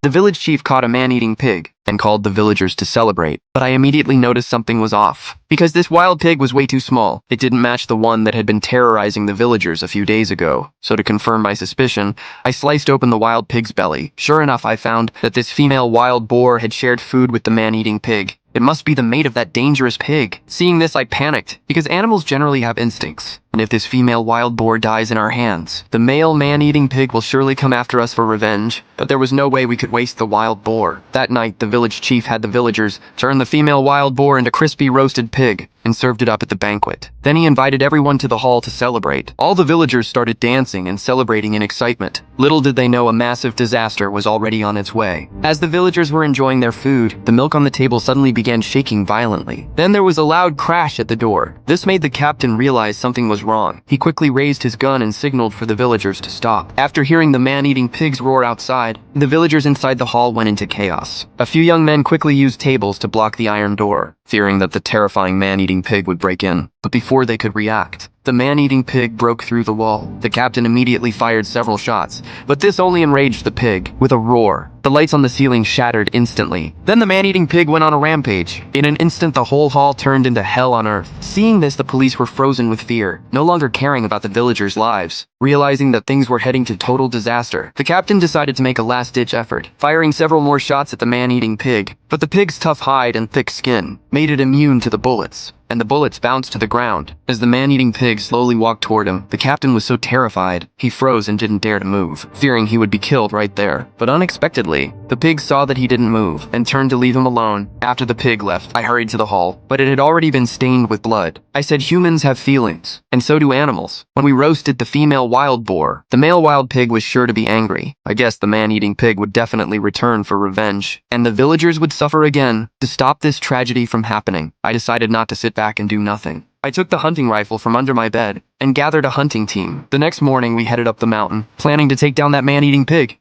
The village chief caught a man-eating pig and called the villagers to celebrate. But I immediately noticed something was off. Because this wild pig was way too small, it didn't match the one that had been terrorizing the villagers a few days ago. So to confirm my suspicion, I sliced open the wild pig's belly. Sure enough, I found that this female wild boar had shared food with the man-eating pig. It must be the mate of that dangerous pig. Seeing this, I panicked, because animals generally have instincts. And if this female wild boar dies in our hands, the male man-eating pig will surely come after us for revenge. But there was no way we could waste the wild boar. That night, the village chief had the villagers turn the female wild boar into crispy roasted pig and served it up at the banquet. Then he invited everyone to the hall to celebrate. All the villagers started dancing and celebrating in excitement. Little did they know a massive disaster was already on its way. As the villagers were enjoying their food, the milk on the table suddenly began shaking violently. Then there was a loud crash at the door. This made the captain realize something was wrong. He quickly raised his gun and signaled for the villagers to stop. After hearing the man-eating pigs roar outside, the villagers inside the hall went into chaos. A few young men quickly used tables to block the iron door, fearing that the terrifying man-eating pig would break in. But before they could react, the man-eating pig broke through the wall. The captain immediately fired several shots, but this only enraged the pig. With a roar, the lights on the ceiling shattered instantly. Then the man-eating pig went on a rampage. In an instant, the whole hall turned into hell on earth. Seeing this, the police were frozen with fear, no longer caring about the villagers' lives. Realizing that things were heading to total disaster, the captain decided to make a last-ditch effort, firing several more shots at the man-eating pig. But the pig's tough hide and thick skin made it immune to the bullets, and the bullets bounced to the ground. As the man-eating pig slowly walked toward him, the captain was so terrified, he froze and didn't dare to move, fearing he would be killed right there. But unexpectedly, the pig saw that he didn't move and turned to leave him alone. After the pig left, I hurried to the hall, but it had already been stained with blood. I said humans have feelings, and so do animals. When we roasted the female wild boar, the male wild pig was sure to be angry. I guess the man-eating pig would definitely return for revenge, and the villagers would suffer again. To stop this tragedy from happening, I decided not to sit back and do nothing. I took the hunting rifle from under my bed and gathered a hunting team. The next morning, we headed up the mountain, planning to take down that man-eating pig.